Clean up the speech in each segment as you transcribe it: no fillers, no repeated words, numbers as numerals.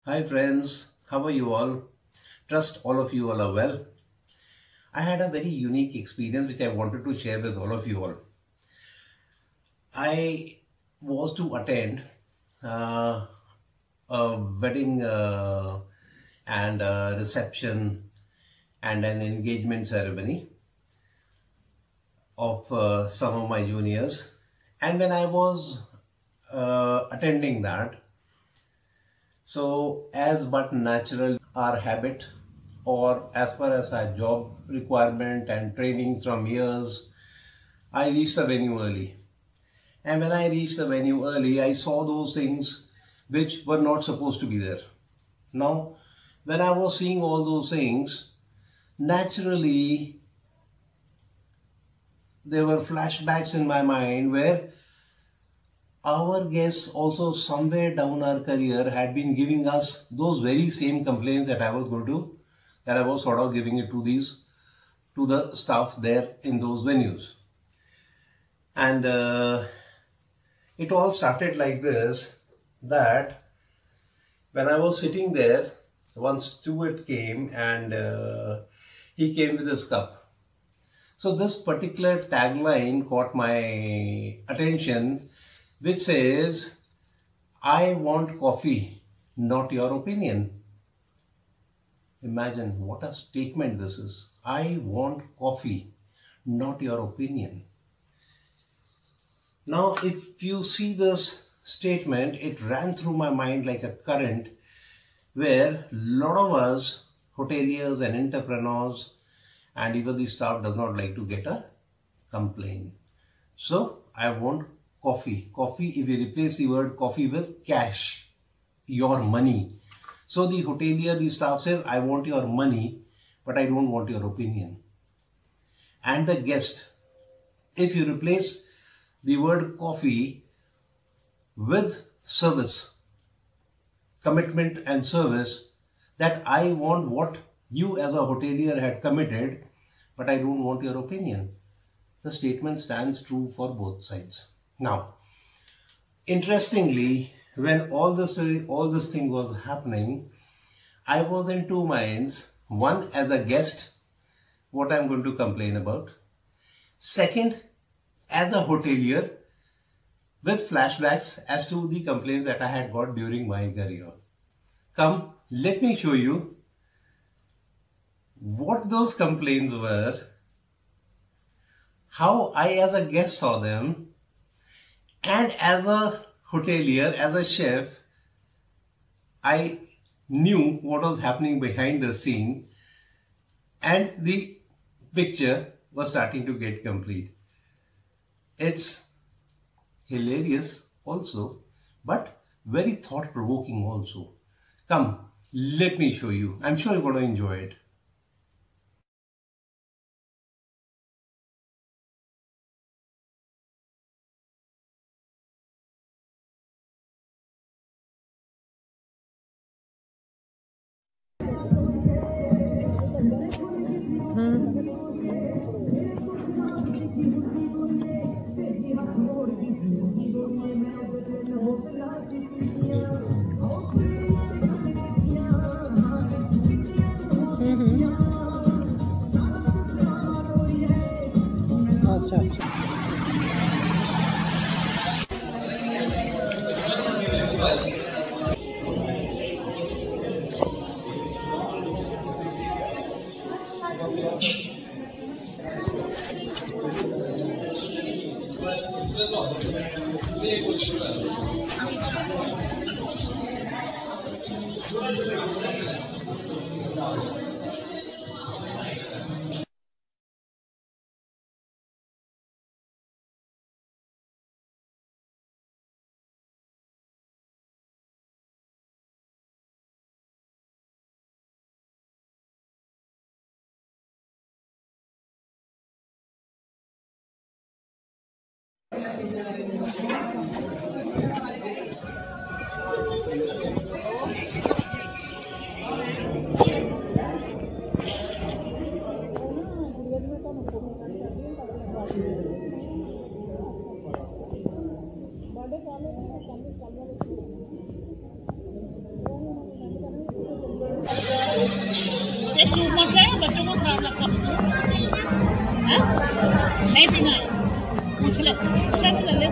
Hi friends, how are you all? Trust all of you all are well. I had a very unique experience which I wanted to share with all of you all. I was to attend uh, a wedding and a reception and an engagement ceremony of some of my juniors. And when I was attending that, so as but natural our habit or as per as our job requirement and training from years, I reached the venue early. And when I reached the venue early, I saw those things which were not supposed to be there. Now, when I was seeing all those things, naturally there were flashbacks in my mind where our guests also somewhere down our career had been giving us those very same complaints that I was sort of giving it to the staff there in those venues. And it all started like this, that when I was sitting there, one steward came and he came with his cup. So this particular tagline caught my attention, which says, "I want coffee, not your opinion." Imagine what a statement this is. I want coffee, not your opinion. Now, if you see this statement, it ran through my mind like a current where a lot of us, hoteliers and entrepreneurs, and even the staff does not like to get a complaint. So, I want coffee. Coffee, if you replace the word coffee with cash, your money. So, the hotelier, the staff says, I want your money, but I don't want your opinion. And the guest, if you replace the word coffee with service, commitment and service, that I want what you as a hotelier had committed, but I don't want your opinion. The statement stands true for both sides. Now, interestingly, when all this thing was happening, I was in two minds. One, as a guest, what I'm going to complain about. Second, as a hotelier, with flashbacks as to the complaints that I had got during my career. Come, let me show you what those complaints were, how I as a guest saw them, and as a hotelier, as a chef, I knew what was happening behind the scene, and the picture was starting to get complete. It's hilarious also, but very thought-provoking also. Come, let me show you. I'm sure you're going to enjoy it. अच्छा अच्छा birthday नहीं पीना है, पूछ ले, ले ले।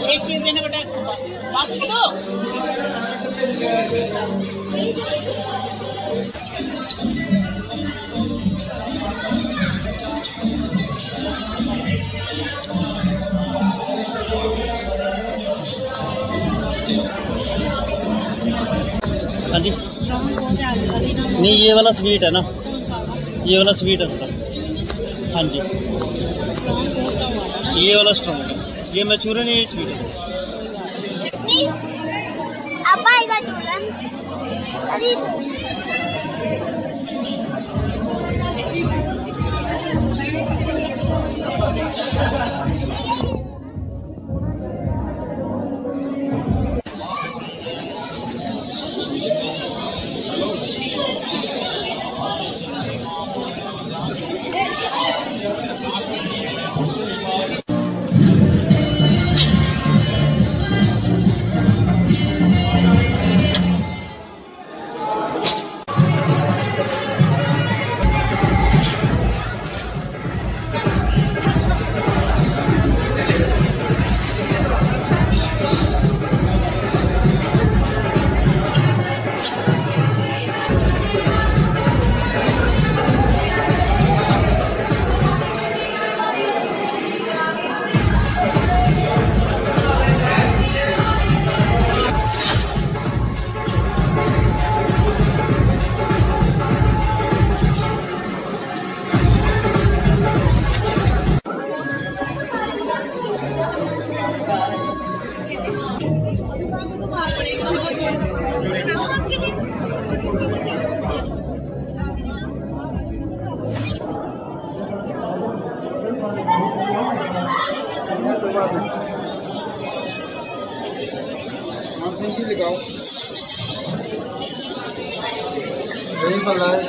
एक चीज देने बेटा, बात करो। हाँ जी, नहीं ये वाला स्वीट है ना, ये वाला स्वीट है थोड़ा। हाँ जी, ये वाला स्ट्रॉन्ग है, ये मैचूरन है, ये स्वीट है। अब आएगा दुल्हन। लगाओ दही मलाई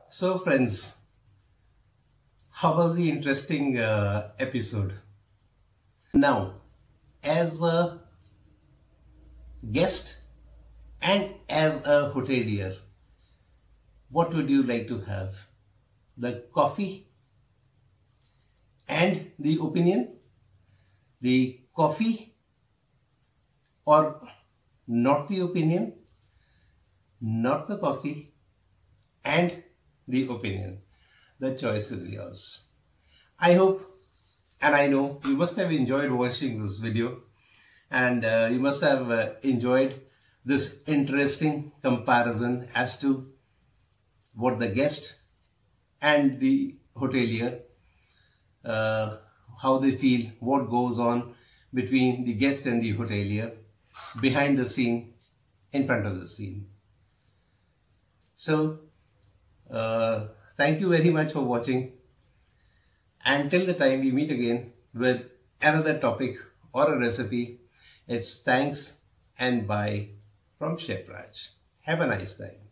So friends, how was the interesting episode? Now, as a guest and as a hotelier, what would you like to have? The coffee and the opinion? The coffee or not the opinion? Not the coffee and the opinion. The choice is yours. I hope and I know you must have enjoyed watching this video, and you must have enjoyed this interesting comparison as to what the guest and the hotelier, how they feel, what goes on between the guest and the hotelier, behind the scene, in front of the scene. So, thank you very much for watching. Until the time we meet again with another topic or a recipe, it's thanks and bye from Chef Raj. Have a nice time.